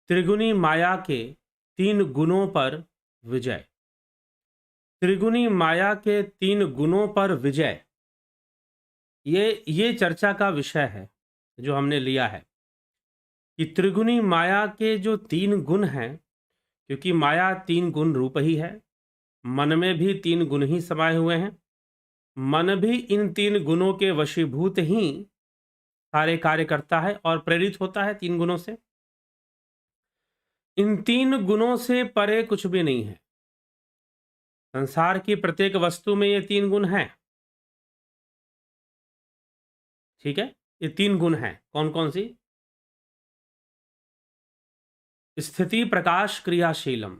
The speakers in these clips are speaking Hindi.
त्रिगुणी माया के 3 गुणों पर विजय। त्रिगुणी माया के 3 गुणों पर विजय, ये चर्चा का विषय है जो हमने लिया है कि त्रिगुणी माया के जो 3 गुण हैं, क्योंकि माया 3 गुण रूप ही है, मन में भी 3 गुण ही समाये हुए हैं, मन भी इन 3 गुणों के वशीभूत ही सारे कार्य करता है और प्रेरित होता है 3 गुणों से। इन 3 गुणों से परे कुछ भी नहीं है। संसार की प्रत्येक वस्तु में ये 3 गुण हैं। ठीक है, ये 3 गुण हैं। कौन कौन सी? स्थिति, प्रकाश, क्रियाशीलम।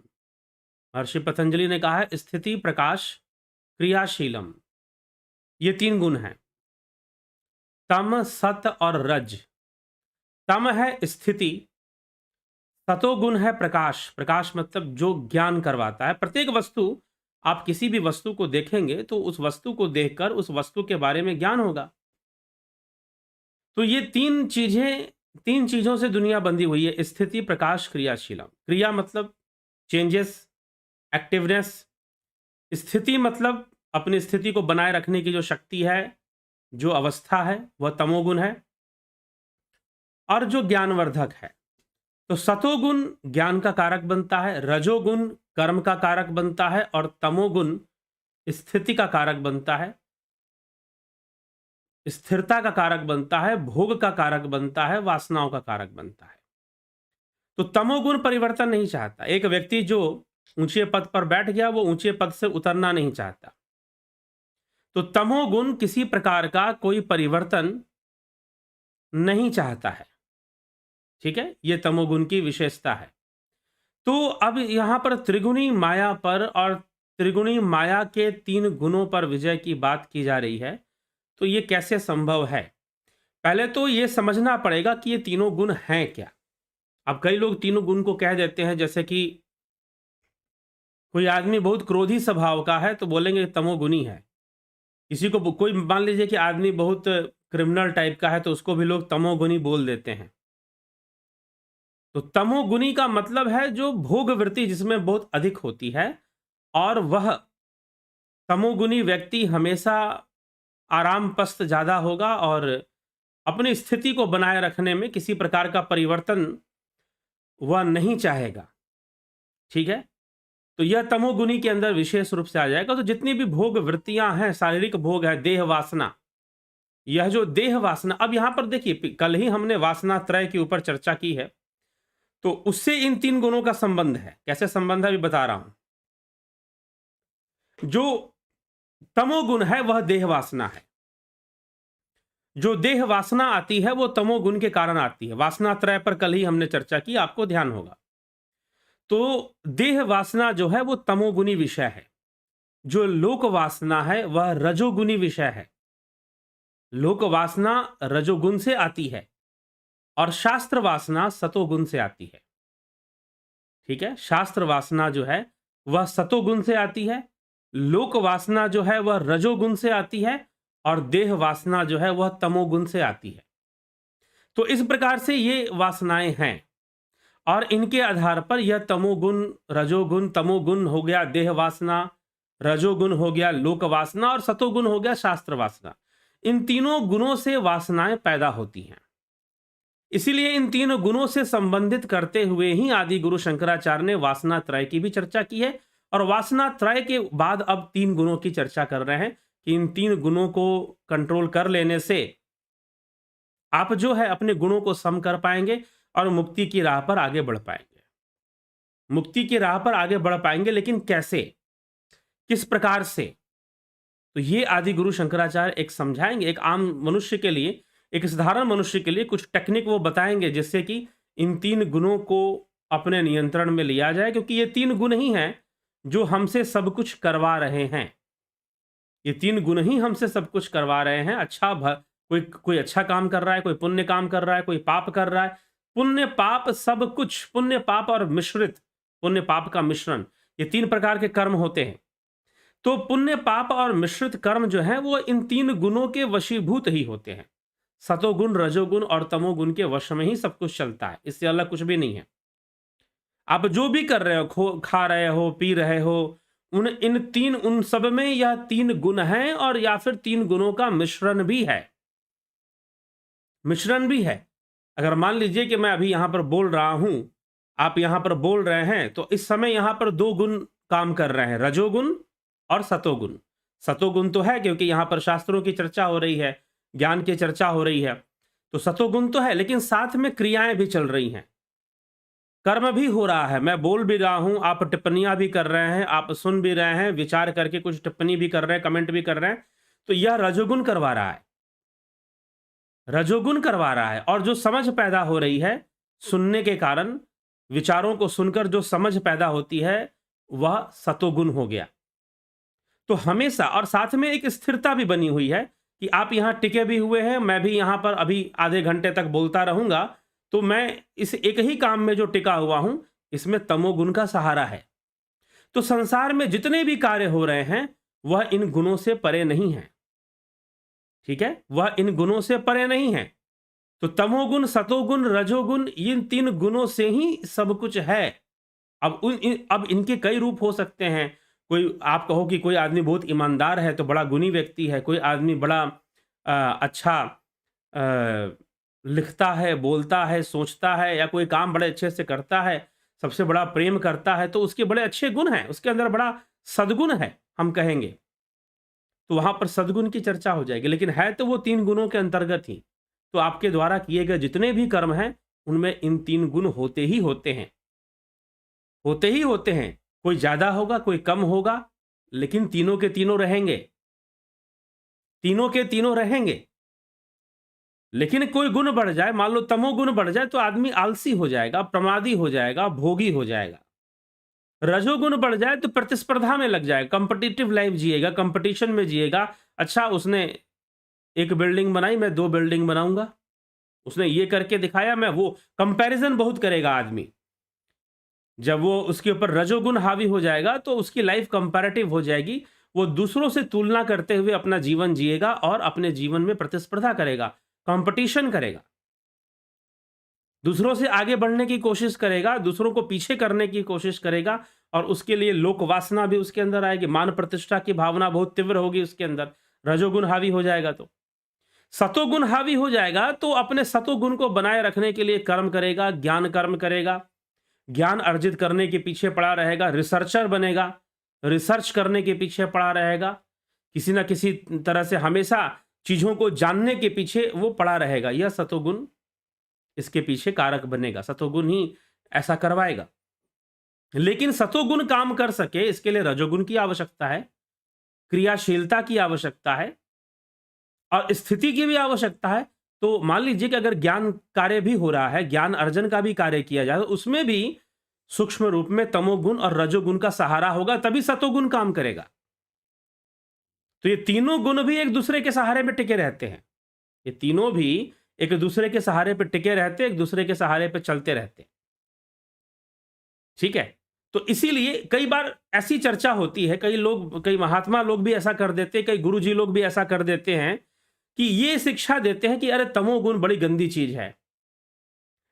महर्षि पतंजलि ने कहा है स्थिति, प्रकाश, क्रियाशीलम, ये 3 गुण हैं। तम, सत और रज। तम है स्थिति, सतोगुण है प्रकाश। प्रकाश मतलब जो ज्ञान करवाता है। प्रत्येक वस्तु, आप किसी भी वस्तु को देखेंगे तो उस वस्तु को देखकर उस वस्तु के बारे में ज्ञान होगा। तो ये 3 चीजों से दुनिया बंधी हुई है: स्थिति, प्रकाश, क्रियाशीलम। क्रिया मतलब चेंजेस, एक्टिवनेस। स्थिति मतलब अपनी स्थिति को बनाए रखने की जो शक्ति है, जो अवस्था है, वह तमोगुण है। और जो ज्ञानवर्धक है, तो सतोगुण ज्ञान का कारक बनता है, रजोगुण कर्म का कारक बनता है और तमोगुण स्थिति का कारक बनता है, स्थिरता का कारक बनता है, भोग का कारक बनता है, वासनाओं का कारक बनता है। तो तमोगुण परिवर्तन नहीं चाहता। एक व्यक्ति जो ऊंचे पद पर बैठ गया, वो ऊंचे पद से उतरना नहीं चाहता। तो तमोगुण किसी प्रकार का कोई परिवर्तन नहीं चाहता है। ठीक है, ये तमोगुण की विशेषता है। तो अब यहां पर त्रिगुणी माया पर और त्रिगुणी माया के 3 गुणों पर विजय की बात की जा रही है। तो ये कैसे संभव है? पहले तो ये समझना पड़ेगा कि ये तीनों गुण हैं क्या। अब कई लोग तीनों गुण को कह देते हैं, जैसे कि कोई आदमी बहुत क्रोधी स्वभाव का है तो बोलेंगे तमोगुणी है। किसी को कोई मान लीजिए कि आदमी बहुत क्रिमिनल टाइप का है तो उसको भी लोग तमोगुणी बोल देते हैं। तो तमोगुणी का मतलब है जो भोग वृत्ति जिसमें बहुत अधिक होती है, और वह तमोगुणी व्यक्ति हमेशा आराम पस्त ज्यादा होगा और अपनी स्थिति को बनाए रखने में किसी प्रकार का परिवर्तन वह नहीं चाहेगा। ठीक है, तो यह तमोगुणी के अंदर विशेष रूप से आ जाएगा। तो जितनी भी भोग वृत्तियां हैं, शारीरिक भोग है, देह वासना, यह जो देह वासना, अब यहां पर देखिए कल ही हमने वासना त्रय के ऊपर चर्चा की है, तो उससे इन 3 गुणों का संबंध है। कैसे संबंध है अभी बता रहा हूं। जो तमोगुण है वह देह वासना है। जो देह वासना आती है वो तमोगुण के कारण आती है। वासना त्रय पर कल ही हमने चर्चा की, आपको ध्यान होगा। तो देह वासना जो है वो तमोगुणी विषय है। जो लोक वासना है वह रजोगुणी विषय है। लोक वासना रजोगुण से आती है और शास्त्र वासना सतोगुण से आती है। ठीक है, शास्त्र वासना जो है वह सतोगुण से आती है, लोक वासना जो है वह रजोगुण से आती है और देह वासना जो है वह तमोगुण से आती है। तो इस प्रकार से ये वासनाएं हैं और इनके आधार पर यह तमोगुण, रजोगुण, तमोगुण हो गया देह वासना, रजोगुण हो गया लोक वासना और सतोगुण हो गया शास्त्र वासना। इन तीनों गुणों से वासनाएं पैदा होती हैं। इसीलिए इन 3 गुणों से संबंधित करते हुए ही आदि गुरु शंकराचार्य ने वासना त्रय की भी चर्चा की है। और वासना त्रय के बाद अब 3 गुणों की चर्चा कर रहे हैं कि इन 3 गुणों को कंट्रोल कर लेने से आप जो है अपने गुणों को सम कर पाएंगे और मुक्ति की राह पर आगे बढ़ पाएंगे। मुक्ति की राह पर आगे बढ़ पाएंगे, लेकिन कैसे, किस प्रकार से? तो ये आदि गुरु शंकराचार्य एक समझाएंगे। एक आम मनुष्य के लिए, एक साधारण मनुष्य के लिए कुछ टेक्निक वो बताएंगे जिससे कि इन 3 गुणों को अपने नियंत्रण में लिया जाए। क्योंकि ये 3 गुण ही हैं जो हमसे सब कुछ करवा रहे हैं। ये 3 गुण ही हमसे सब कुछ करवा रहे हैं। कोई अच्छा काम कर रहा है, कोई पुण्य काम कर रहा है, कोई पाप कर रहा है। पुण्य पाप सब कुछ, पुण्य पाप और मिश्रित, पुण्य पाप का मिश्रण, ये 3 प्रकार के कर्म होते हैं। तो पुण्य पाप और मिश्रित कर्म जो है वो इन 3 गुणों के वशीभूत ही होते हैं। सतोगुण, रजोगुण और तमोगुण के वश में ही सब कुछ चलता है, इससे अलग कुछ भी नहीं है। आप जो भी कर रहे हो, खा रहे हो, पी रहे हो, उन सब में यह 3 गुण हैं और या फिर 3 गुणों का मिश्रण भी है। मिश्रण भी है। अगर मान लीजिए कि मैं अभी यहां पर बोल रहा हूं, आप यहां पर बोल रहे हैं, तो इस समय यहां पर 2 गुण काम कर रहे हैं, रजोगुण और सतोगुण। सतोगुण तो है क्योंकि यहां पर शास्त्रों की चर्चा हो रही है, ज्ञान की चर्चा हो रही है, तो सतोगुण तो है, लेकिन साथ में क्रियाएं भी चल रही हैं, कर्म भी हो रहा है। मैं बोल भी रहा हूं, आप टिप्पणियां भी कर रहे हैं, आप सुन भी रहे हैं, विचार करके कुछ टिप्पणी भी कर रहे हैं, कमेंट भी कर रहे हैं, तो यह रजोगुण करवा रहा है, रजोगुण करवा रहा है। और जो समझ पैदा हो रही है सुनने के कारण, विचारों को सुनकर जो समझ पैदा होती है, वह सतोगुण हो गया। तो हमेशा, और साथ में एक स्थिरता भी बनी हुई है कि आप यहां टिके भी हुए हैं, मैं भी यहां पर अभी आधे घंटे तक बोलता रहूंगा, तो मैं इस एक ही काम में जो टिका हुआ हूं, इसमें तमोगुण का सहारा है। तो संसार में जितने भी कार्य हो रहे हैं, वह इन गुणों से परे नहीं है। ठीक है, वह इन गुणों से परे नहीं है। तो तमोगुण, सतोगुण, रजोगुण, इन 3 गुणों से ही सब कुछ है। अब इनके कई रूप हो सकते हैं। कोई, आप कहो कि कोई आदमी बहुत ईमानदार है तो बड़ा गुणी व्यक्ति है, कोई आदमी बड़ा अच्छा लिखता है, बोलता है, सोचता है, या कोई काम बड़े अच्छे से करता है, सबसे बड़ा प्रेम करता है, तो उसके बड़े अच्छे गुण हैं, उसके अंदर बड़ा सद्गुण है, हम कहेंगे, तो वहां पर सद्गुण की चर्चा हो जाएगी। लेकिन है तो वो 3 गुणों के अंतर्गत ही। तो आपके द्वारा किए गए जितने भी कर्म हैं, उनमें इन 3 गुण होते ही होते हैं, होते ही होते हैं। कोई ज्यादा होगा, कोई कम होगा, लेकिन तीनों के तीनों रहेंगे, तीनों के तीनों रहेंगे। लेकिन कोई गुण बढ़ जाए, मान लो तमोगुण बढ़ जाए, तो आदमी आलसी हो जाएगा, प्रमादी हो जाएगा, भोगी हो जाएगा। रजोगुण बढ़ जाए तो प्रतिस्पर्धा में लग जाएगा, कंपटीटिव लाइफ जिएगा, कंपटीशन में जिएगा। अच्छा, उसने 1 बिल्डिंग बनाई, मैं 2 बिल्डिंग बनाऊंगा, उसने ये करके दिखाया, मैं वो, कंपैरिजन बहुत करेगा आदमी। जब वो उसके ऊपर रजोगुण हावी हो जाएगा, तो उसकी लाइफ कंपैरेटिव हो जाएगी, वो दूसरों से तुलना करते हुए अपना जीवन जिएगा और अपने जीवन में प्रतिस्पर्धा करेगा, कंपटीशन करेगा, दूसरों से आगे बढ़ने की कोशिश करेगा, दूसरों को पीछे करने की कोशिश करेगा, और उसके लिए लोक वासना भी उसके अंदर आएगी, मान प्रतिष्ठा की भावना बहुत तीव्र होगी उसके अंदर, रजोगुण हावी हो जाएगा। तो सतोगुण हावी हो जाएगा तो अपने सतोगुण को बनाए रखने के लिए कर्म करेगा, ज्ञान कर्म करेगा, ज्ञान अर्जित करने के पीछे पड़ा रहेगा, रिसर्चर बनेगा, रिसर्च करने के पीछे पड़ा रहेगा, किसी ना किसी तरह से हमेशा चीजों को जानने के पीछे वो पड़ा रहेगा। यह सतोगुण इसके पीछे कारक बनेगा, सतोगुण ही ऐसा करवाएगा। लेकिन सतोगुण काम कर सके, इसके लिए रजोगुण की आवश्यकता है, क्रियाशीलता की आवश्यकता है, और स्थिति की भी आवश्यकता है। तो मान लीजिए कि अगर ज्ञान कार्य भी हो रहा है, ज्ञान अर्जन का भी कार्य किया जाए, तो उसमें भी सूक्ष्म रूप में तमोगुण और रजोगुण का सहारा होगा, तभी सतोगुण काम करेगा। तो ये तीनों गुण भी एक दूसरे के सहारे पे टिके रहते हैं, ये तीनों भी एक दूसरे के सहारे पे टिके रहते, एक दूसरे के सहारे पे चलते रहते। ठीक है, तो इसीलिए कई बार ऐसी चर्चा होती है, कई लोग, कई महात्मा लोग भी ऐसा कर देते, कई गुरुजी लोग भी ऐसा कर देते हैं कि ये शिक्षा देते हैं कि अरे तमोगुण बड़ी गंदी चीज है,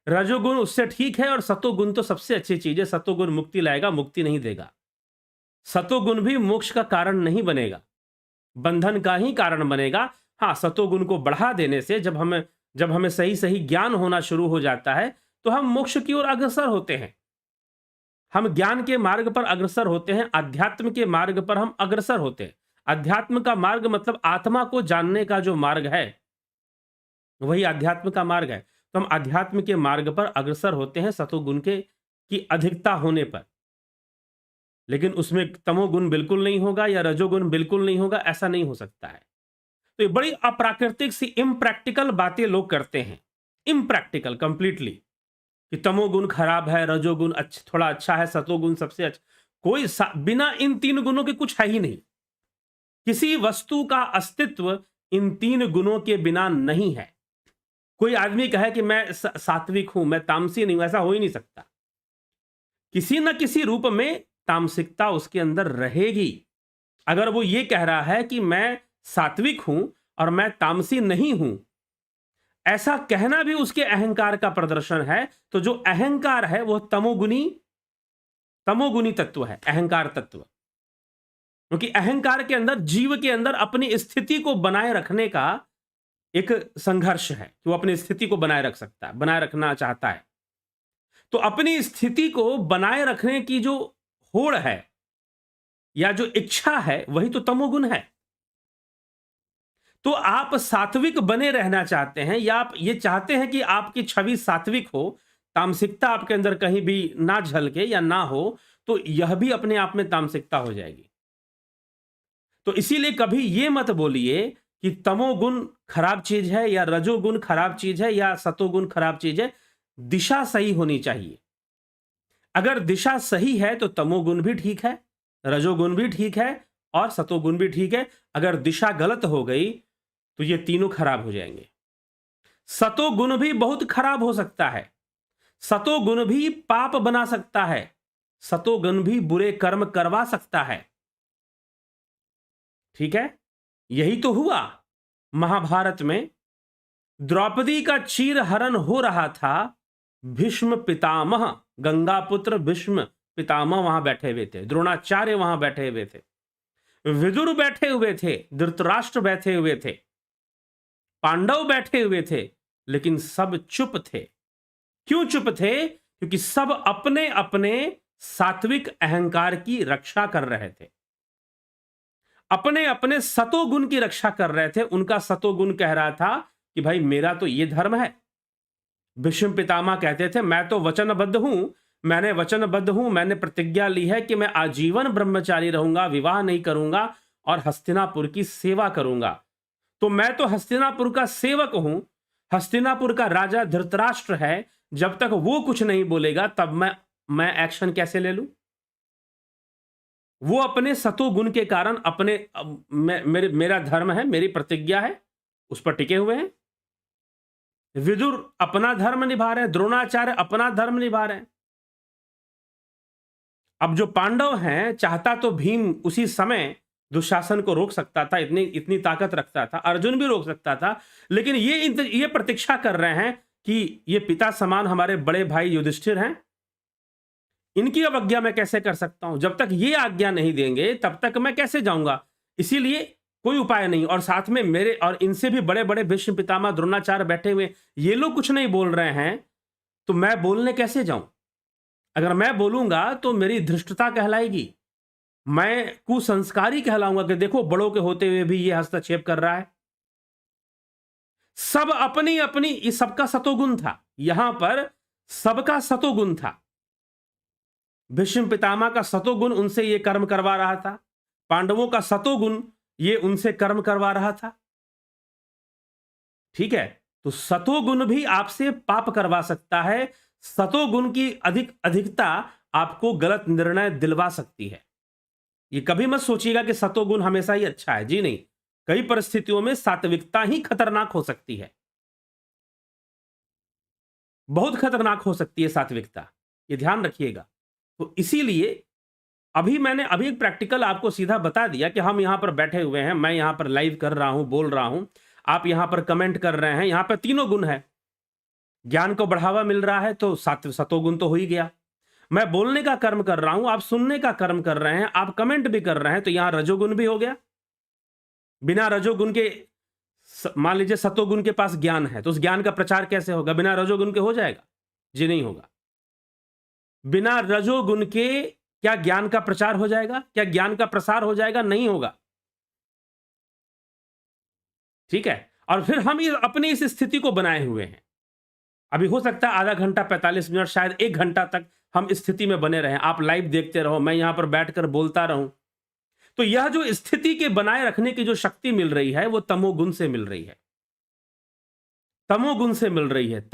रजोगुण उससे ठीक है, और सतोगुण तो सबसे अच्छी चीज है, सतोगुण मुक्ति लाएगा, मुक्ति नहीं देगा। सतोगुण भी मोक्ष का कारण नहीं बनेगा, बंधन का ही कारण बनेगा। हाँ, सतोगुण को बढ़ा देने से जब हमें सही सही ज्ञान होना शुरू हो जाता है, तो हम मोक्ष की ओर अग्रसर होते हैं, हम ज्ञान के मार्ग पर अग्रसर होते हैं, अध्यात्म के मार्ग पर हम अग्रसर होते हैं। अध्यात्म का मार्ग मतलब आत्मा को जानने का जो मार्ग है, वही अध्यात्म का मार्ग है। तो हम अध्यात्म के मार्ग पर अग्रसर होते हैं सतोगुण की अधिकता होने पर। लेकिन उसमें तमोगुण बिल्कुल नहीं होगा या रजोगुण बिल्कुल नहीं होगा, ऐसा नहीं हो सकता है। तो ये बड़ी अप्राकृतिक सी, इम्प्रैक्टिकल बातें लोग करते हैं, इम्प्रैक्टिकल कंप्लीटली, कि तमोगुण खराब है, रजोगुण थोड़ा अच्छा है, सतोगुण सबसे अच्छा। कोई बिना इन 3 गुणों के कुछ है ही नहीं। किसी वस्तु का अस्तित्व इन 3 गुणों के बिना नहीं है। कोई आदमी कहे कि मैं सात्विक हूं, मैं तामसी नहीं हूं, ऐसा हो ही नहीं सकता। किसी न किसी रूप में तामसिकता उसके अंदर रहेगी। अगर वो ये कह रहा है कि मैं सात्विक हूं और मैं तामसी नहीं हूं, ऐसा कहना भी उसके अहंकार का प्रदर्शन है। तो जो अहंकार है वो तमोगुणी तमोगुनी तत्व है अहंकार तत्व, क्योंकि अहंकार के अंदर, जीव के अंदर अपनी स्थिति को बनाए रखने का एक संघर्ष है कि वो अपनी स्थिति को बनाए रख सकता है, बनाए रखना चाहता है। तो अपनी स्थिति को बनाए रखने की जो होड़ है या जो इच्छा है, वही तो तमोगुण है। तो आप सात्विक बने रहना चाहते हैं या आप ये चाहते हैं कि आपकी छवि सात्विक हो, तामसिकता आपके अंदर कहीं भी ना झलके या ना हो, तो यह भी अपने आप में तामसिकता हो जाएगी। तो इसीलिए कभी ये मत बोलिए कि तमोगुण खराब चीज है या रजोगुण खराब चीज है या सतोगुण खराब चीज है। दिशा सही होनी चाहिए। अगर दिशा सही है तो तमोगुण भी ठीक है, रजोगुण भी ठीक है और सतोगुण भी ठीक है। अगर दिशा गलत हो गई तो ये तीनों खराब हो जाएंगे। सतोगुण भी बहुत खराब हो सकता है, सतोगुण भी पाप बना सकता है, सतोगुण भी बुरे कर्म करवा सकता है। ठीक है, यही तो हुआ महाभारत में। द्रौपदी का चीरहरण हो रहा था, भीष्म पितामह, गंगापुत्र भीष्म पितामह वहां बैठे हुए थे, द्रोणाचार्य वहां बैठे हुए थे, विदुर बैठे हुए थे, धृतराष्ट्र बैठे हुए थे, पांडव बैठे हुए थे, लेकिन सब चुप थे। क्यों चुप थे? क्योंकि सब अपने अपने सात्विक अहंकार की रक्षा कर रहे थे, अपने अपने सतोगुण की रक्षा कर रहे थे। उनका सतोगुण कह रहा था कि भाई मेरा तो ये धर्म है। भीष्म पितामह कहते थे मैं तो वचनबद्ध हूं, मैंने वचनबद्ध हूं, मैंने प्रतिज्ञा ली है कि मैं आजीवन ब्रह्मचारी रहूंगा, विवाह नहीं करूंगा और हस्तिनापुर की सेवा करूंगा। तो मैं तो हस्तिनापुर का सेवक हूं, हस्तिनापुर का राजा धृतराष्ट्र है, जब तक वो कुछ नहीं बोलेगा तब मैं एक्शन कैसे ले लूं? वो अपने सतोगुण के कारण अपने मेरा धर्म है, मेरी प्रतिज्ञा है, उस पर टिके हुए हैं। विदुर अपना धर्म निभा रहे हैं, द्रोणाचार्य अपना धर्म निभा रहे हैं। अब जो पांडव हैं, चाहता तो भीम उसी समय दुशासन को रोक सकता था, इतनी ताकत रखता था, अर्जुन भी रोक सकता था, लेकिन ये प्रतीक्षा कर रहे हैं कि ये पिता समान हमारे बड़े भाई युधिष्ठिर हैं, इनकी अवज्ञा मैं कैसे कर सकता हूं? जब तक ये आज्ञा नहीं देंगे तब तक मैं कैसे जाऊंगा? इसीलिए कोई उपाय नहीं। और साथ में मेरे और इनसे भी बड़े बड़े भीष्म पितामह द्रोणाचार्य बैठे हुए, ये लोग कुछ नहीं बोल रहे हैं, तो मैं बोलने कैसे जाऊं? अगर मैं बोलूंगा तो मेरी धृष्टता कहलाएगी, मैं कुसंस्कारी कहलाऊंगा कि देखो बड़ों के होते हुए भी ये हस्तक्षेप कर रहा है। सब अपनी अपनी, सबका सतोगुण था, यहां पर सबका सतोगुण था। भीष्म पितामह का सतोगुण उनसे ये कर्म करवा रहा था, पांडवों का सतोगुण ये उनसे कर्म करवा रहा था। ठीक है, तो सतोगुण भी आपसे पाप करवा सकता है, सतोगुण की अधिकता आपको गलत निर्णय दिलवा सकती है। ये कभी मत सोचिएगा कि सतोगुण हमेशा ही अच्छा है, जी नहीं, कई परिस्थितियों में सात्विकता ही खतरनाक हो सकती है, बहुत खतरनाक हो सकती है सात्विकता, ये ध्यान रखिएगा। तो इसीलिए मैंने एक प्रैक्टिकल आपको सीधा बता दिया कि हम यहां पर बैठे हुए हैं, मैं यहां पर लाइव कर रहा हूं, बोल रहा हूं, आप यहां पर कमेंट कर रहे हैं, यहां पर तीनों गुण है। ज्ञान को बढ़ावा मिल रहा है तो सतोगुण तो हो ही गया। मैं बोलने का कर्म कर रहा हूं, आप सुनने का कर्म कर रहे हैं, आप कमेंट भी कर रहे हैं, तो यहां रजोगुण भी हो गया। बिना रजोगुण के, मान लीजिए सतोगुण के पास ज्ञान है तो उस ज्ञान का प्रचार कैसे होगा? बिना रजोगुण के हो जाएगा? जी नहीं होगा। बिना रजोगुण के क्या ज्ञान का प्रचार हो जाएगा? क्या ज्ञान का प्रसार हो जाएगा? नहीं होगा। ठीक है, और फिर हम अपनी इस स्थिति को बनाए हुए हैं। अभी हो सकता है आधा घंटा, 45 मिनट, शायद 1 घंटा तक हम इस स्थिति में बने रहें, आप लाइव देखते रहो, मैं यहां पर बैठकर बोलता रहूं। तो यह जो स्थिति के बनाए रखने की जो शक्ति मिल रही है वो तमोगुण से मिल रही है, तमोगुण से मिल रही है,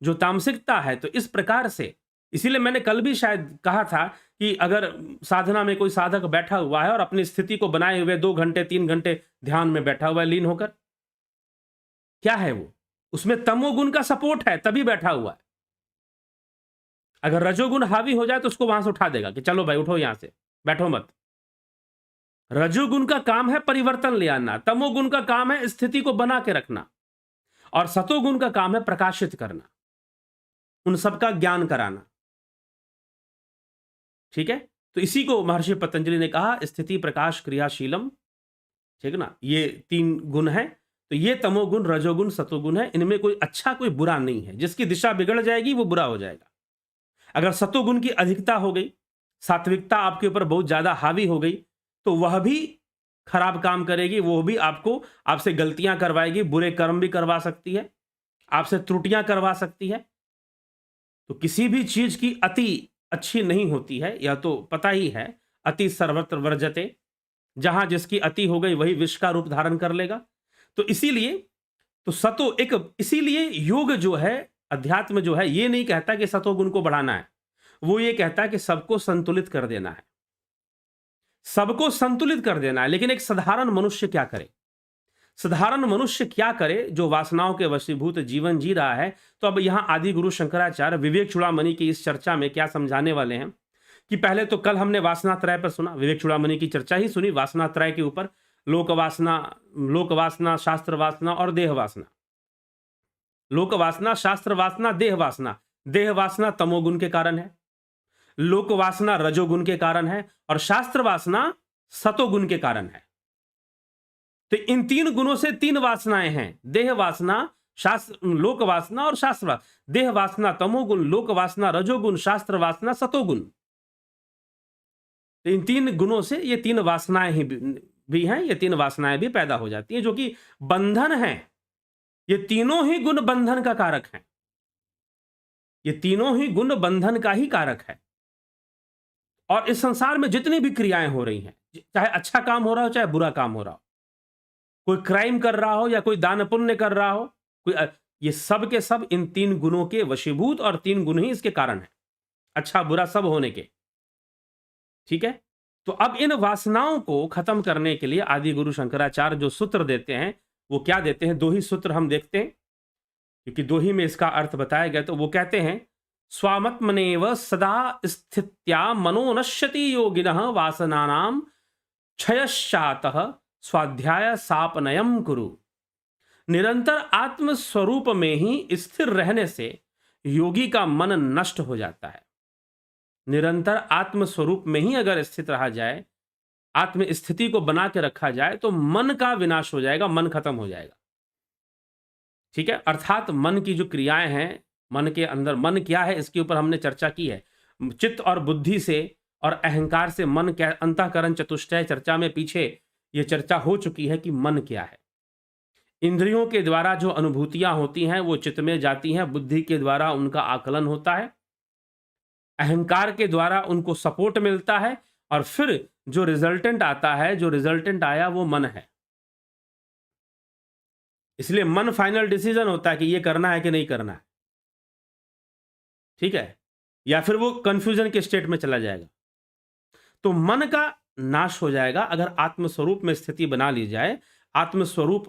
जो तामसिकता है। तो इस प्रकार से, इसीलिए मैंने कल भी शायद कहा था कि अगर साधना में कोई साधक बैठा हुआ है और अपनी स्थिति को बनाए हुए 2 घंटे 3 घंटे ध्यान में बैठा हुआ है लीन होकर, क्या है वो? उसमें तमोगुण का सपोर्ट है, तभी बैठा हुआ है। अगर रजोगुण हावी हो जाए तो उसको वहां से उठा देगा कि चलो भाई उठो, यहां से बैठो मत। रजोगुण का काम है परिवर्तन ले आना, तमोगुण का काम है स्थिति को बना के रखना, और सतोगुण का काम है प्रकाशित करना, उन सबका ज्ञान कराना। ठीक है, तो इसी को महर्षि पतंजलि ने कहा स्थिति प्रकाश क्रियाशीलम, ठीक है ना, ये 3 गुण हैं। तो ये तमोगुण, रजोगुण, सतोगुण है, इनमें कोई अच्छा कोई बुरा नहीं है। जिसकी दिशा बिगड़ जाएगी वो बुरा हो जाएगा। अगर सतोगुण की अधिकता हो गई, सात्विकता आपके ऊपर बहुत ज्यादा हावी हो गई, तो वह भी खराब काम करेगी, वो भी आपसे गलतियां करवाएगी, बुरे कर्म भी करवा सकती है, आपसे त्रुटियां करवा सकती है। तो किसी भी चीज की अति अच्छी नहीं होती है, यह तो पता ही है। अति सर्वत्र वर्जते, जहां जिसकी अति हो गई वही विष का रूप धारण कर लेगा। तो इसीलिए इसीलिए योग जो है, अध्यात्म जो है, ये नहीं कहता कि सतोगुण को बढ़ाना है, वो ये कहता है कि सबको संतुलित कर देना है, सबको संतुलित कर देना है। लेकिन एक साधारण मनुष्य क्या करे? साधारण मनुष्य क्या करे जो वासनाओं के वशीभूत जीवन जी रहा है? तो अब यहां आदि गुरु शंकराचार्य विवेक चूड़ामणि की इस चर्चा में क्या समझाने वाले हैं कि पहले तो कल हमने वासना त्रय पर सुना, विवेक चूड़ामणि की चर्चा ही सुनी वासना त्रय के ऊपर, लोक वासना, शास्त्र वासना और देह वासना। लोक वासना, शास्त्र वासना, देह वासना। देह वासना तमोगुण के कारण है, लोक वासना रजोगुण के कारण है, और शास्त्र वासना सतोगुण के कारण है। तो इन 3 गुणों से 3 वासनाएं हैं, देह वासना, लोक वासना और शास्त्र वासना। देह वासना तमोगुण, लोक वासना रजोगुण, शास्त्र वासना सतोगुण। तो इन 3 गुणों से ये 3 वासनाएं भी हैं, ये 3 वासनाएं भी पैदा हो जाती हैं, जो कि बंधन है। ये तीनों ही गुण बंधन का कारक हैं, ये तीनों ही गुण बंधन का ही कारक है। और इस संसार में जितनी भी क्रियाएं हो रही हैं, चाहे अच्छा काम हो रहा हो चाहे बुरा काम हो रहा हो, कोई क्राइम कर रहा हो या कोई दान पुण्य कर रहा हो, ये सब के सब इन 3 गुणों के वशीभूत, और 3 गुण ही इसके कारण है, अच्छा बुरा सब होने के। ठीक है, तो अब इन वासनाओं को खत्म करने के लिए आदि गुरु शंकराचार्य जो सूत्र देते हैं, वो क्या देते हैं? 2 ही सूत्र हम देखते हैं, क्योंकि 2 ही में इसका अर्थ बताया गया। तो वो कहते हैं स्वात्मनेव सदा स्थित्या मनो नश्यति योगिनः वासनानां क्षयश्चातः स्वाध्याय सापनयम कुरु। निरंतर आत्म स्वरूप में ही स्थिर रहने से योगी का मन नष्ट हो जाता है। निरंतर आत्म स्वरूप में ही अगर स्थित रहा जाए, आत्म स्थिति को बना के रखा जाए, तो मन का विनाश हो जाएगा, मन खत्म हो जाएगा। ठीक है, अर्थात मन की जो क्रियाएं हैं, मन के अंदर मन क्या है, इसके ऊपर हमने चर्चा की है। चित्त और बुद्धि से और अहंकार से मन क्या, अंतःकरण चतुष्टय चर्चा में पीछे ये चर्चा हो चुकी है कि मन क्या है। इंद्रियों के द्वारा जो अनुभूतियां होती हैं वो चित्त में जाती हैं, बुद्धि के द्वारा उनका आकलन होता है, अहंकार के द्वारा उनको सपोर्ट मिलता है, और फिर जो रिजल्टेंट आता है, जो रिजल्टेंट आया वो मन है। इसलिए मन फाइनल डिसीजन होता है कि ये करना है कि नहीं करना है। ठीक है, या फिर वो कंफ्यूजन के स्टेट में चला जाएगा। तो मन का नाश हो जाएगा अगर आत्मस्वरूप में स्थिति बना ली जाए, आत्मस्वरूप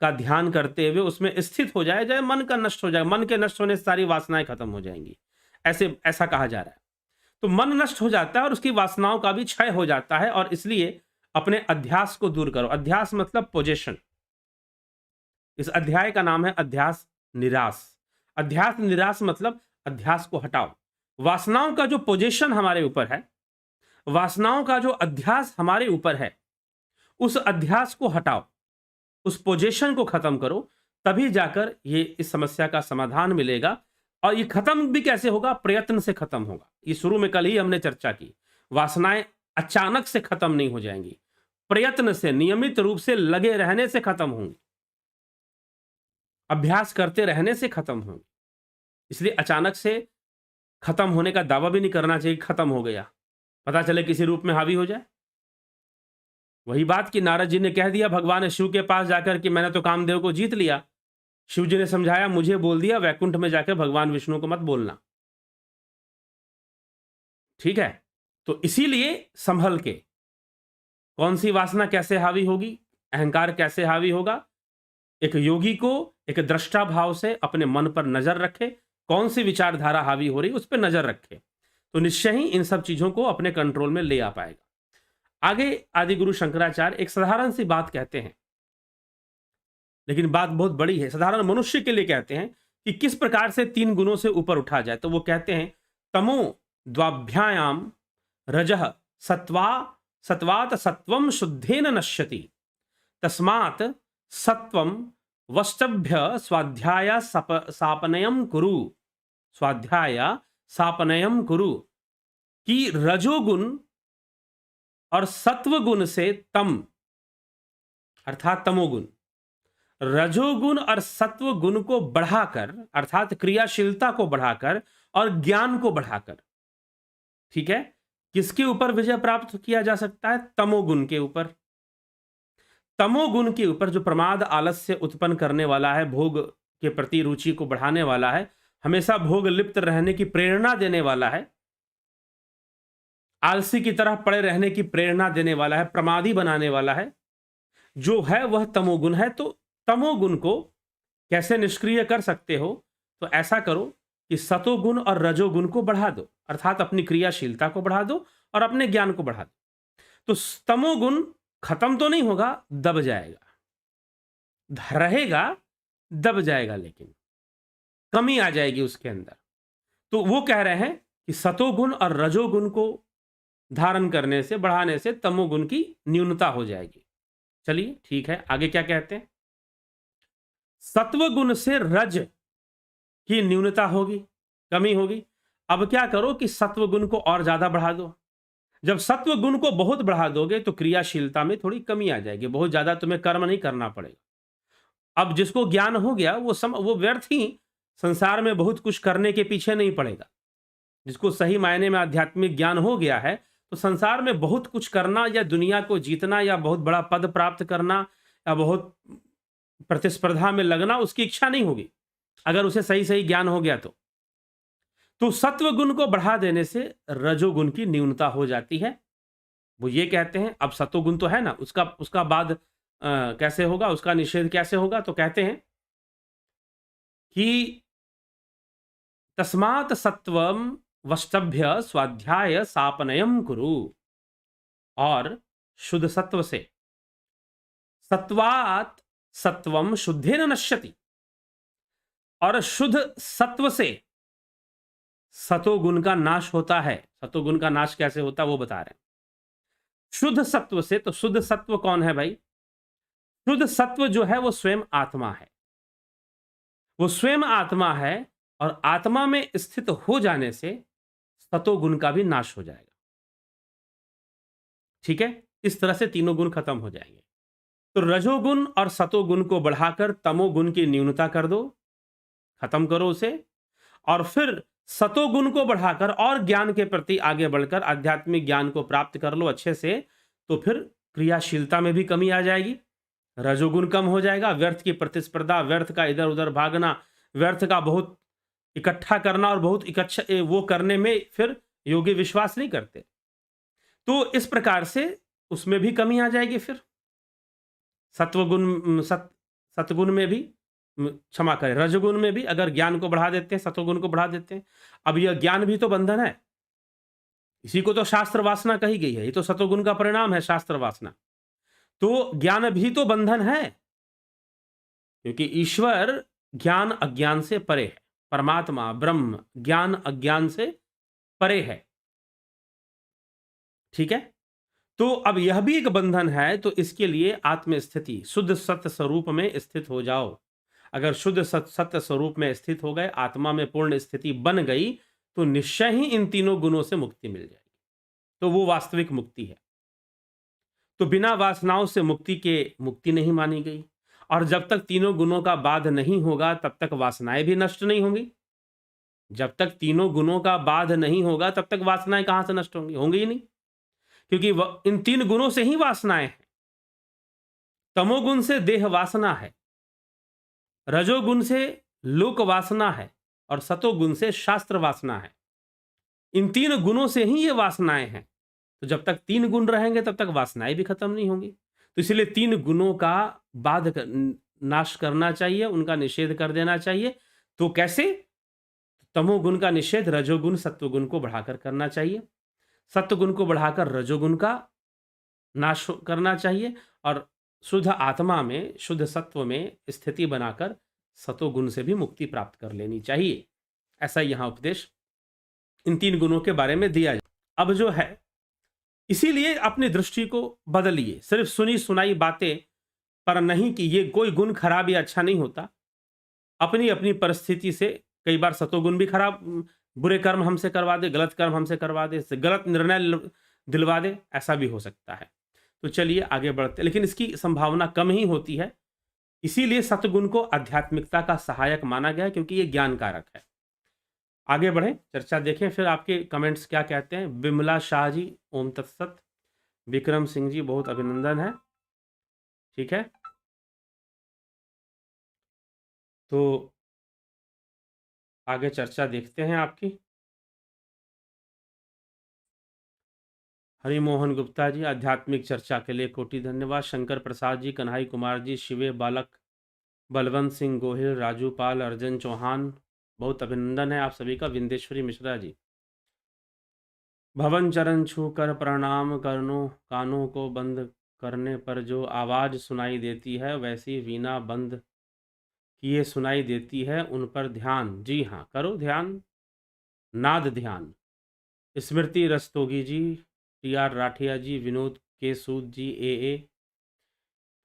का ध्यान करते हुए उसमें स्थित हो जाए, मन का नष्ट हो जाएगा। मन के नष्ट होने से सारी वासनाएं खत्म हो जाएंगी, ऐसा कहा जा रहा है। तो मन नष्ट हो जाता है और उसकी वासनाओं का भी क्षय हो जाता है, और इसलिए अपने अध्यास को दूर करो। अध्यास मतलब पोजेशन। इस अध्याय का नाम है अध्यास निराश। अध्यास निराश मतलब अध्यास को हटाओ। वासनाओं का जो पोजेशन हमारे ऊपर है, वासनाओं का जो अध्यास हमारे ऊपर है, उस अध्यास को हटाओ, उस पोजेशन को खत्म करो, तभी जाकर ये इस समस्या का समाधान मिलेगा। और ये खत्म भी कैसे होगा? प्रयत्न से खत्म होगा। ये शुरू में कल ही हमने चर्चा की, वासनाएं अचानक से खत्म नहीं हो जाएंगी, प्रयत्न से, नियमित रूप से लगे रहने से खत्म होंगी, अभ्यास करते रहने से खत्म होंगी। इसलिए अचानक से खत्म होने का दावा भी नहीं करना चाहिए, खत्म हो गया, पता चले किसी रूप में हावी हो जाए। वही बात कि नारद जी ने कह दिया भगवान शिव के पास जाकर कि मैंने तो कामदेव को जीत लिया। शिव जी ने समझाया, मुझे बोल दिया, वैकुंठ में जाकर भगवान विष्णु को मत बोलना। ठीक है, तो इसीलिए संभल के, कौन सी वासना कैसे हावी होगी, अहंकार कैसे हावी होगा, एक योगी को एक दृष्टा भाव से अपने मन पर नजर रखे, कौन सी विचारधारा हावी हो रही उस पर नजर रखे, तो निश्चय ही इन सब चीजों को अपने कंट्रोल में ले आ पाएगा। आगे आदि गुरु शंकराचार्य एक साधारण सी बात कहते हैं, लेकिन बात बहुत बड़ी है, साधारण मनुष्य के लिए कहते हैं कि किस प्रकार से 3 गुणों से ऊपर उठा जाए। तो वो कहते हैं तमो द्वाभ्यायाम रजः सत्वात सत्वं शुद्धेन नश्यति तस्मात् सत्वं वष्टभ्य सापनयं कुरु। स्वाध्याय सापनयम कुरु कि रजोगुण और सत्वगुण से तम अर्थात तमोगुण, रजोगुण और सत्व गुण को बढ़ाकर अर्थात क्रियाशीलता को बढ़ाकर और ज्ञान को बढ़ाकर, ठीक है, किसके ऊपर विजय प्राप्त किया जा सकता है? तमोगुण के ऊपर। तमोगुण के ऊपर जो प्रमाद आलस्य उत्पन्न करने वाला है, भोग के प्रति रुचि को बढ़ाने वाला है, हमेशा भोग लिप्त रहने की प्रेरणा देने वाला है, आलसी की तरह पड़े रहने की प्रेरणा देने वाला है, प्रमादी बनाने वाला है, जो है वह तमोगुण है। तो तमोगुण को कैसे निष्क्रिय कर सकते हो? तो ऐसा करो कि सतोगुण और रजोगुण को बढ़ा दो, अर्थात अपनी क्रियाशीलता को बढ़ा दो और अपने ज्ञान को बढ़ा दो। तो तमोगुण खत्म तो नहीं होगा, दब जाएगा, रहेगा, दब जाएगा, लेकिन कमी आ जाएगी उसके अंदर। तो वो कह रहे हैं कि सतोगुण और रजोगुण को धारण करने से, बढ़ाने से तमोगुण की न्यूनता हो जाएगी। चलिए ठीक है, आगे क्या कहते हैं? सत्वगुण से रज की न्यूनता होगी, कमी होगी। अब क्या करो कि सत्वगुण को और ज्यादा बढ़ा दो। जब सत्वगुण को बहुत बढ़ा दोगे तो क्रियाशीलता में थोड़ी कमी आ जाएगी, बहुत ज्यादा तुम्हें कर्म नहीं करना पड़ेगा। अब जिसको ज्ञान हो गया वो व्यर्थ ही संसार में बहुत कुछ करने के पीछे नहीं पड़ेगा। जिसको सही मायने में आध्यात्मिक ज्ञान हो गया है तो संसार में बहुत कुछ करना या दुनिया को जीतना या बहुत बड़ा पद प्राप्त करना या बहुत प्रतिस्पर्धा में लगना उसकी इच्छा नहीं होगी, अगर उसे सही सही ज्ञान हो गया तो सत्व गुण को बढ़ा देने से रजोगुण की न्यूनता हो जाती है। वो ये कहते हैं, अब सतोगुण तो है ना, उसका बाद कैसे होगा, उसका निषेध कैसे होगा? तो कहते हैं कि तस्मात् सत्वम वष्टभ्य स्वाध्याय सापनयम कुरु, और शुद्ध सत्व से, सत्वात् सत्वम शुद्धेन नश्यति, और शुद्ध सत्व से सतोगुण का नाश होता है। सतोगुण का नाश कैसे होता है वो बता रहे हैं। शुद्ध सत्व से, तो शुद्ध सत्व कौन है भाई? शुद्ध सत्व जो है वो स्वयं आत्मा है, वो स्वयं आत्मा है, और आत्मा में स्थित हो जाने से सतोगुण का भी नाश हो जाएगा। ठीक है, इस तरह से तीनों गुण खत्म हो जाएंगे। तो रजोगुण और सतोगुण को बढ़ाकर तमोगुण की न्यूनता कर दो, खत्म करो उसे, और फिर सतोगुण को बढ़ाकर और ज्ञान के प्रति आगे बढ़कर आध्यात्मिक ज्ञान को प्राप्त कर लो अच्छे से, तो फिर क्रियाशीलता में भी कमी आ जाएगी, रजोगुण कम हो जाएगा, व्यर्थ की प्रतिस्पर्धा, व्यर्थ का इधर उधर भागना, व्यर्थ का बहुत इकट्ठा करना और बहुत इकट्ठा वो करने में फिर योगी विश्वास नहीं करते। तो इस प्रकार से उसमें भी कमी आ जाएगी। फिर सत्वगुण सतगुण में भी, क्षमा करें, रजगुण में भी अगर ज्ञान को बढ़ा देते हैं, सतोगुण को बढ़ा देते हैं। अब यह ज्ञान भी तो बंधन है, इसी को तो शास्त्र वासना कही गई है, ये तो सतोगुण का परिणाम है शास्त्र वासना। तो ज्ञान भी तो बंधन है, क्योंकि ईश्वर ज्ञान अज्ञान से परे है, परमात्मा ब्रह्म ज्ञान अज्ञान से परे है। ठीक है, तो अब यह भी एक बंधन है, तो इसके लिए आत्मस्थिति, शुद्ध सत्य स्वरूप में स्थित हो जाओ। अगर शुद्ध सत्य स्वरूप में स्थित हो गए, आत्मा में पूर्ण स्थिति बन गई, तो निश्चय ही इन तीनों गुणों से मुक्ति मिल जाएगी। तो वो वास्तविक मुक्ति है। तो बिना वासनाओं से मुक्ति नहीं मानी गई, और जब तक तीनों गुणों का बाध नहीं होगा तब तक वासनाएं भी नष्ट नहीं होंगी। जब तक तीनों गुणों का बाध नहीं होगा तब तक वासनाएं कहां से नष्ट होंगी? होंगी ही नहीं, क्योंकि इन तीन गुणों से ही वासनाएं हैं। तमोगुण से देह वासना है, रजोगुण से लोक वासना है, और सतोगुण से शास्त्र वासना है। इन तीन गुणों से ही ये वासनाएं हैं। तो जब तक तीन गुण रहेंगे तब तक वासनाएं भी खत्म नहीं होंगी। तो इसलिए तीन गुणों का नाश करना चाहिए, उनका निषेध कर देना चाहिए। तो कैसे? तमोगुण का निषेध रजोगुण सत्वगुण को बढ़ाकर करना चाहिए, सत्वगुण को बढ़ाकर रजोगुण का नाश करना चाहिए, और शुद्ध आत्मा में, शुद्ध सत्व में स्थिति बनाकर सतोगुण से भी मुक्ति प्राप्त कर लेनी चाहिए। ऐसा यहां उपदेश इन तीन गुणों के बारे में दिया जाए। अब जो है इसीलिए अपनी दृष्टि को बदलिए। सिर्फ सुनी सुनाई बातें पर नहीं कि ये कोई गुण खराब या अच्छा नहीं होता। अपनी अपनी परिस्थिति से कई बार सतोगुण भी खराब, बुरे कर्म हमसे करवा दे, गलत कर्म हमसे करवा दे, गलत निर्णय दिलवा दे, ऐसा भी हो सकता है। तो चलिए आगे बढ़ते, लेकिन इसकी संभावना कम ही होती है। इसीलिए सतगुण को आध्यात्मिकता का सहायक माना गया है, क्योंकि ये ज्ञान कारक है। आगे बढ़ें, चर्चा देखें, फिर आपके कमेंट्स क्या कहते हैं। बिमला शाह जी, ओम तत्सत। विक्रम सिंह जी, बहुत अभिनंदन है। ठीक है, तो आगे चर्चा देखते हैं आपकी। हरिमोहन गुप्ता जी, आध्यात्मिक चर्चा के लिए कोटि धन्यवाद। शंकर प्रसाद जी, कन्हई कुमार जी, शिवे बालक, बलवंत सिंह गोहिल, राजू पाल, अर्जन चौहान, बहुत अभिनंदन है आप सभी का। विंदेश्वरी मिश्रा जी, भवन चरण छू कर प्रणाम करनो, कानों को बंद करने पर जो आवाज सुनाई देती है, वैसी वीणा बंद किए सुनाई देती है, उन पर ध्यान। जी हाँ, करो ध्यान, नाद ध्यान। स्मृति रस्तोगी जी, टी.आर. राठिया जी, विनोद के सूद जी, ए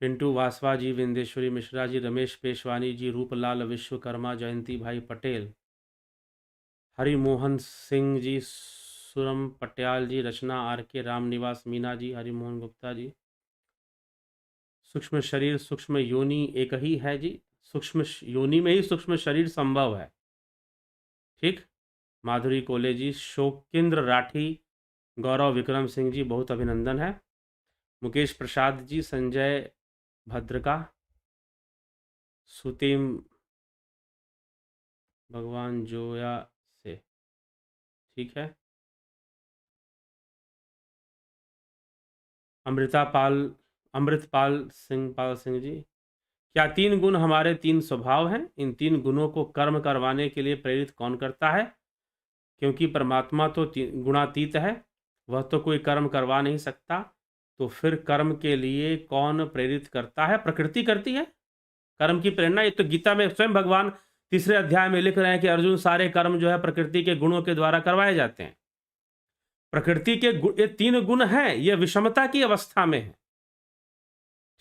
पिंटू वासवा जी, विंदेश्वरी मिश्रा जी, रमेश पेशवानी जी, रूपलाल विश्वकर्मा, जयंती भाई पटेल, हरिमोहन सिंह जी, सुरम पटियाल जी, रचना R.K. रामनिवास मीना जी, हरिमोहन गुप्ता जी। सूक्ष्म शरीर सूक्ष्म योनि एक ही है जी, सूक्ष्म योनि में ही सूक्ष्म शरीर संभव है। ठीक, माधुरी कोले जी, शोकेंद्र राठी, गौरव विक्रम सिंह जी, बहुत अभिनंदन है। मुकेश प्रसाद जी, संजय भद्रका, सुतीम भगवान जोया से, ठीक है। अमृतपाल सिंह जी, क्या 3 गुण हमारे 3 स्वभाव हैं? इन 3 गुणों को कर्म करवाने के लिए प्रेरित कौन करता है? क्योंकि परमात्मा तो गुणातीत है, वह तो कोई कर्म करवा नहीं सकता, तो फिर कर्म के लिए कौन प्रेरित करता है? प्रकृति करती है कर्म की प्रेरणा। ये तो गीता में स्वयं भगवान 3रे अध्याय में लिख रहे हैं कि अर्जुन, सारे कर्म जो है प्रकृति के गुणों के द्वारा करवाए जाते हैं। प्रकृति के ये 3 गुण हैं, यह विषमता की अवस्था में है।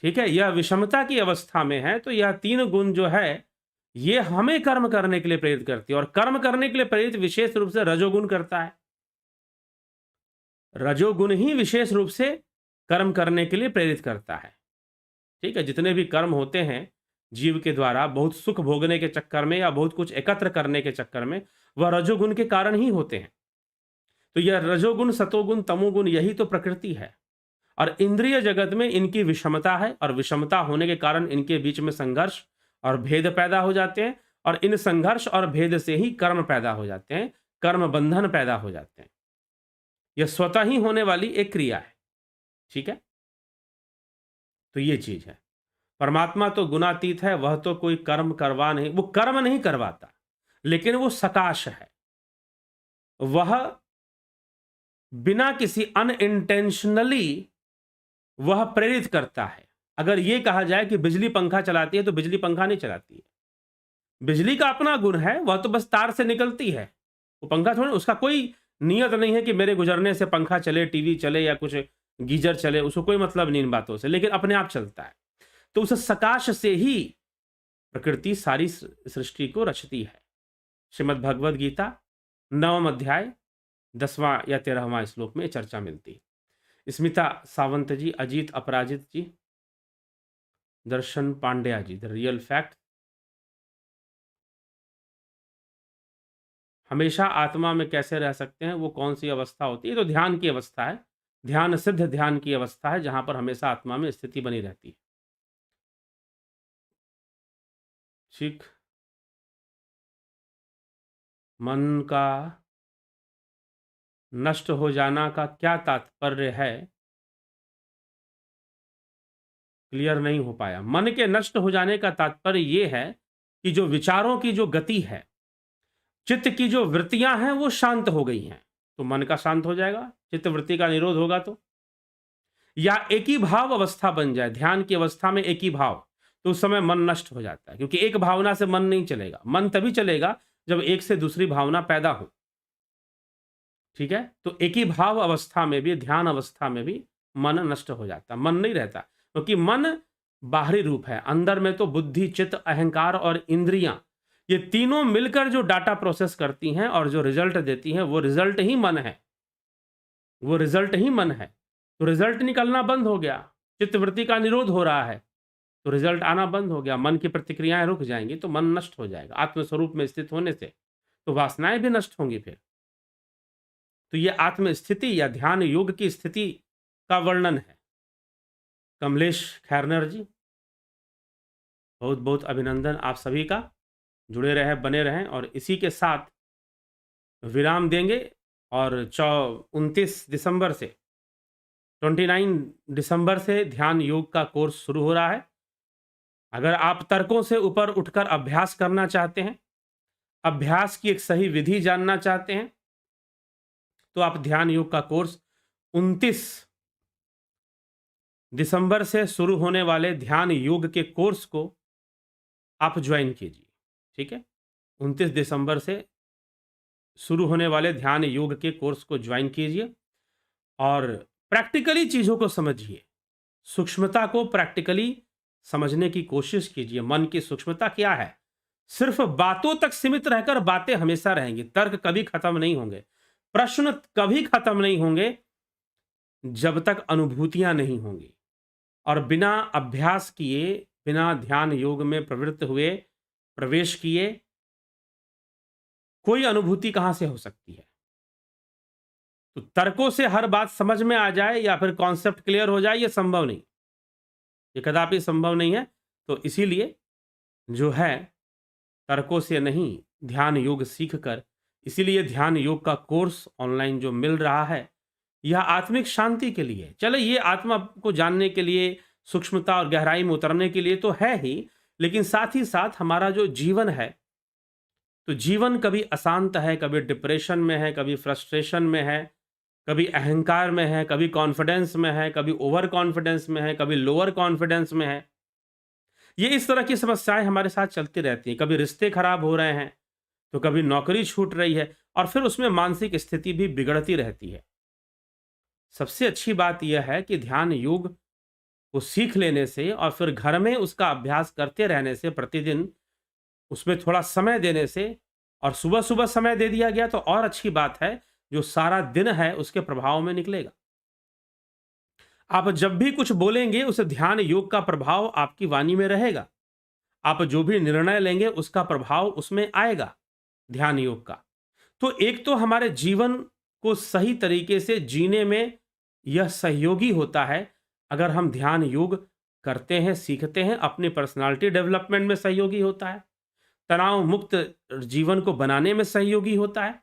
ठीक है, यह विषमता की अवस्था में है, तो यह 3 गुण जो है ये हमें कर्म करने के लिए प्रेरित करती है। और कर्म करने के लिए प्रेरित विशेष रूप से रजोगुण करता है। रजोगुण ही विशेष रूप से कर्म करने के लिए प्रेरित करता है। ठीक है, जितने भी कर्म होते हैं जीव के द्वारा बहुत सुख भोगने के चक्कर में या बहुत कुछ एकत्र करने के चक्कर में, वह रजोगुण के कारण ही होते हैं। तो यह रजोगुण, सतोगुण, तमोगुण, यही तो प्रकृति है। और इंद्रिय जगत में इनकी विषमता है, और विषमता होने के कारण इनके बीच में संघर्ष और भेद पैदा हो जाते हैं। और इन संघर्ष और भेद से ही कर्म पैदा हो जाते हैं, कर्म बंधन पैदा हो जाते हैं। यह स्वतः ही होने वाली एक क्रिया है। ठीक है, तो ये चीज है। परमात्मा तो गुणातीत है, वह तो कोई कर्म करवा नहीं, वो कर्म नहीं करवाता, लेकिन वो सकाश है। वह बिना किसी अनइंटेंशनली वह प्रेरित करता है। अगर यह कहा जाए कि बिजली पंखा चलाती है, तो बिजली पंखा नहीं चलाती है। बिजली का अपना गुण है, वह तो बस तार से निकलती है। वो पंखा थोड़ा, उसका कोई नियत नहीं है कि मेरे गुजरने से पंखा चले, टीवी चले या कुछ गीजर चले, उसको कोई मतलब नहीं इन बातों से, लेकिन अपने आप चलता है। तो उस सकाश से ही प्रकृति सारी सृष्टि को रचती है। श्रीमद् भगवद गीता 9वां अध्याय 10वां या 13वां श्लोक में चर्चा मिलती है। स्मिता सावंत जी, अजीत अपराजित जी, दर्शन पांड्या जी, द रियल फैक्ट। हमेशा आत्मा में कैसे रह सकते हैं, वो कौन सी अवस्था होती है? तो ध्यान की अवस्था है, ध्यान सिद्ध ध्यान की अवस्था है, जहां पर हमेशा आत्मा में स्थिति बनी रहती है। ठीक, मन का नष्ट हो जाना का क्या तात्पर्य है? क्लियर नहीं हो पाया। मन के नष्ट हो जाने का तात्पर्य यह है कि जो विचारों की जो गति है, चित्त की जो वृत्तियां हैं, वो शांत हो गई हैं, तो मन का शांत हो जाएगा। चित्त वृत्ति का निरोध होगा तो, या एक ही भाव अवस्था बन जाए, ध्यान की अवस्था में एक ही भाव, तो उस समय मन नष्ट हो जाता है। क्योंकि एक भावना से मन नहीं चलेगा। मन तभी चलेगा जब एक से दूसरी भावना पैदा हो। ठीक है, तो एक ही भाव अवस्था में भी, ध्यान अवस्था में भी मन नष्ट हो जाता, मन नहीं रहता, क्योंकि मन बाहरी रूप है, अंदर में तो बुद्धि, चित्त, अहंकार और इंद्रियां, ये तीनों मिलकर जो डाटा प्रोसेस करती हैं और जो रिजल्ट देती हैं, वो रिजल्ट ही मन है, वो रिजल्ट ही मन है। तो रिजल्ट निकलना बंद हो गया, चित्तवृत्ति का निरोध हो रहा है, तो रिजल्ट आना बंद हो गया, मन की प्रतिक्रियाएं रुक जाएंगी, तो मन नष्ट हो जाएगा। आत्मस्वरूप में स्थित होने से तो वासनाएं भी नष्ट होंगी फिर। तो ये आत्म स्थिति या ध्यान योग की स्थिति का वर्णन है। कमलेश खैरनर जी, बहुत बहुत अभिनंदन आप सभी का। जुड़े रहें, बने रहें, और इसी के साथ विराम देंगे। और 29 दिसंबर से 29 दिसंबर से ध्यान योग का कोर्स शुरू हो रहा है। अगर आप तर्कों से ऊपर उठकर अभ्यास करना चाहते हैं, अभ्यास की एक सही विधि जानना चाहते हैं, तो आप ध्यान योग का कोर्स 29 दिसंबर से शुरू होने वाले ध्यान योग के कोर्स को आप ज्वाइन कीजिए। ठीक है, 29 दिसंबर से शुरू होने वाले ध्यान योग के कोर्स को ज्वाइन कीजिए और प्रैक्टिकली चीज़ों को समझिए, सूक्ष्मता को प्रैक्टिकली समझने की कोशिश कीजिए। मन की सूक्ष्मता क्या है? सिर्फ बातों तक सीमित रहकर बातें हमेशा रहेंगी, तर्क कभी खत्म नहीं होंगे, प्रश्न कभी खत्म नहीं होंगे जब तक अनुभूतियां नहीं होंगी। और बिना अभ्यास किए, बिना ध्यान योग में प्रवृत्त हुए, प्रवेश किए, कोई अनुभूति कहां से हो सकती है? तो तर्कों से हर बात समझ में आ जाए या फिर कॉन्सेप्ट क्लियर हो जाए, यह संभव नहीं, ये कदापि संभव नहीं है। तो इसीलिए जो है, तर्कों से नहीं, ध्यान योग सीखकर, इसीलिए ध्यान योग का कोर्स ऑनलाइन जो मिल रहा है, यह आत्मिक शांति के लिए, चले ये आत्मा को जानने के लिए, सूक्ष्मता और गहराई में उतरने के लिए तो है ही, लेकिन साथ ही साथ हमारा जो जीवन है, तो जीवन कभी अशांत है, कभी डिप्रेशन में है, कभी फ्रस्ट्रेशन में है, कभी अहंकार में है, कभी कॉन्फिडेंस में है, कभी ओवर कॉन्फिडेंस में है, कभी लोअर कॉन्फिडेंस में है। ये इस तरह की समस्याएं हमारे साथ चलती रहती हैं। कभी रिश्ते खराब हो रहे हैं, तो कभी नौकरी छूट रही है, और फिर उसमें मानसिक स्थिति भी बिगड़ती रहती है। सबसे अच्छी बात यह है कि ध्यान योग को सीख लेने से और फिर घर में उसका अभ्यास करते रहने से, प्रतिदिन उसमें थोड़ा समय देने से, और सुबह सुबह समय दे दिया गया तो और अच्छी बात है, जो सारा दिन है उसके प्रभाव में निकलेगा। आप जब भी कुछ बोलेंगे, उस ध्यान योग का प्रभाव आपकी वाणी में रहेगा। आप जो भी निर्णय लेंगे उसका प्रभाव उसमें आएगा, ध्यान योग का। तो एक तो हमारे जीवन को सही तरीके से जीने में यह सहयोगी होता है, अगर हम ध्यान योग करते हैं, सीखते हैं, अपनी पर्सनालिटी डेवलपमेंट में सहयोगी होता है, तनाव मुक्त जीवन को बनाने में सहयोगी होता है।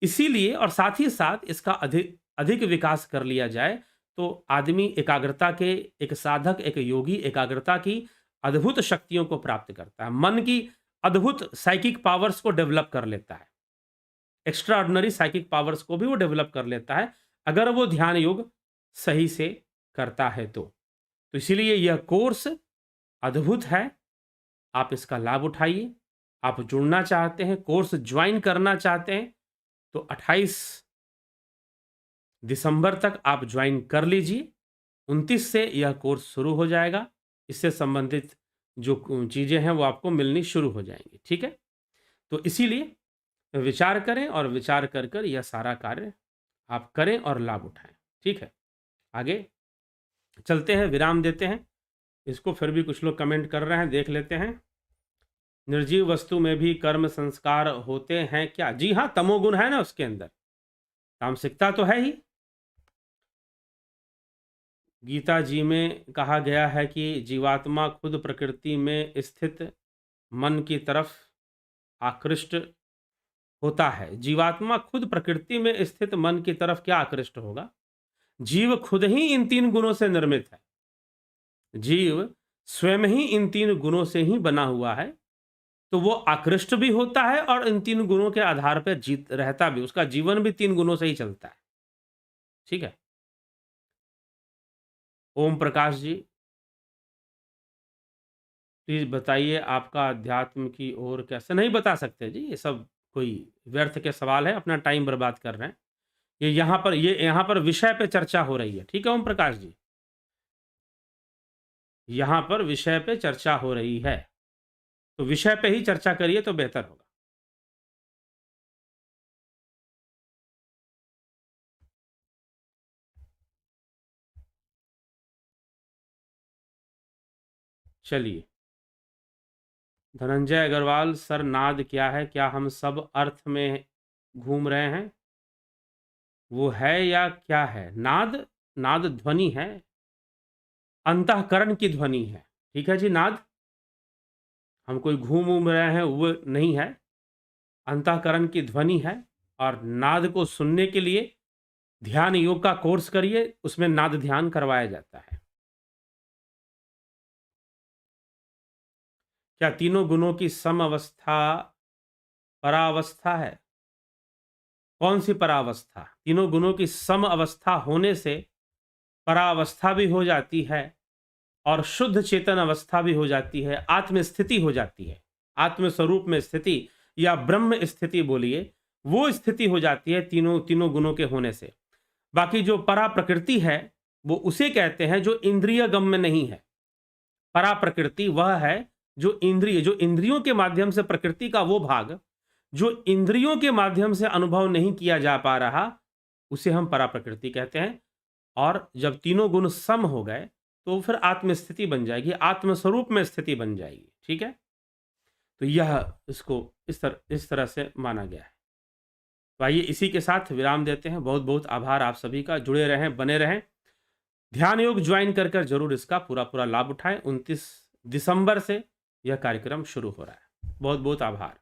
इसीलिए, और साथ ही साथ इसका अधिक अधिक विकास कर लिया जाए, तो आदमी एकाग्रता के, एक साधक, एक योगी एकाग्रता की अद्भुत शक्तियों को प्राप्त करता है, मन की अद्भुत साइकिक पावर्स को डेवलप कर लेता है, एक्स्ट्रा ऑर्डिनरी साइकिक पावर्स को भी वो डेवलप कर लेता है, अगर वो ध्यान योग सही से करता है तो इसीलिए यह कोर्स अद्भुत है, आप इसका लाभ उठाइए। आप जुड़ना चाहते हैं, कोर्स ज्वाइन करना चाहते हैं, तो 28 दिसंबर तक आप ज्वाइन कर लीजिए। 29 से यह कोर्स शुरू हो जाएगा, इससे संबंधित जो चीज़ें हैं वो आपको मिलनी शुरू हो जाएंगी। ठीक है, तो इसीलिए विचार करें, और विचार कर कर यह सारा कार्य आप करें और लाभ उठाएं। ठीक है, आगे चलते हैं, विराम देते हैं। इसको फिर भी कुछ लोग कमेंट कर रहे हैं, देख लेते हैं। निर्जीव वस्तु में भी कर्म संस्कार होते हैं क्या? जी हाँ, तमोगुण है ना उसके अंदर, तामसिकता तो है ही। गीता जी में कहा गया है कि जीवात्मा खुद प्रकृति में स्थित मन की तरफ आकृष्ट होता है। जीवात्मा खुद प्रकृति में स्थित मन की तरफ क्या आकृष्ट होगा? जीव खुद ही इन 3 गुणों से निर्मित है, जीव स्वयं ही इन 3 गुणों से ही बना हुआ है, तो वो आकृष्ट भी होता है और इन 3 गुणों के आधार पर जीत रहता भी, उसका जीवन भी 3 गुणों से ही चलता है। ठीक है, ओम प्रकाश जी, प्लीज बताइए आपका अध्यात्म की ओर कैसे? नहीं बता सकते जी, ये सब कोई व्यर्थ के सवाल है, अपना टाइम बर्बाद कर रहे हैं। ये यहाँ पर विषय पे चर्चा हो रही है। ठीक है ओम प्रकाश जी, यहाँ पर विषय पे चर्चा हो रही है, तो विषय पे ही चर्चा करिए तो बेहतर होगा। चलिए, धनंजय अग्रवाल सर, नाद क्या है? क्या हम सब अर्थ में घूम रहे हैं? वो है या क्या है? नाद, नाद ध्वनि है, अंतःकरण की ध्वनि है। ठीक है जी, नाद हम कोई घूम रहे हैं वो नहीं है, अंतःकरण की ध्वनि है। और नाद को सुनने के लिए ध्यान योग का कोर्स करिए, उसमें नाद ध्यान करवाया जाता है। क्या तीनों गुणों की सम अवस्था परावस्था है? कौन सी परावस्था? तीनों गुणों की सम अवस्था होने से परावस्था भी हो जाती है और शुद्ध चेतन अवस्था भी हो जाती है, आत्म स्थिति हो जाती है। आत्म स्वरूप में स्थिति या ब्रह्म स्थिति बोलिए, वो स्थिति हो जाती है तीनों गुणों के होने से। बाकी जो परा प्रकृति है वो उसे कहते हैं जो इंद्रिय गम्य नहीं है। परा प्रकृति वह है जो इंद्रियों के माध्यम से, प्रकृति का वो भाग जो इंद्रियों के माध्यम से अनुभव नहीं किया जा पा रहा, उसे हम परा प्रकृति कहते हैं। और जब तीनों गुण सम हो गए तो फिर आत्मस्थिति बन जाएगी, आत्मस्वरूप में स्थिति बन जाएगी। ठीक है, तो यह इसको इस तरह से माना गया है। तो आइए इसी के साथ विराम देते हैं। बहुत बहुत आभार आप सभी का, जुड़े रहें, बने रहें, ध्यान योग ज्वाइन कर जरूर इसका पूरा लाभ उठाएं। 29 दिसंबर से यह कार्यक्रम शुरू हो रहा है। बहुत बहुत आभार।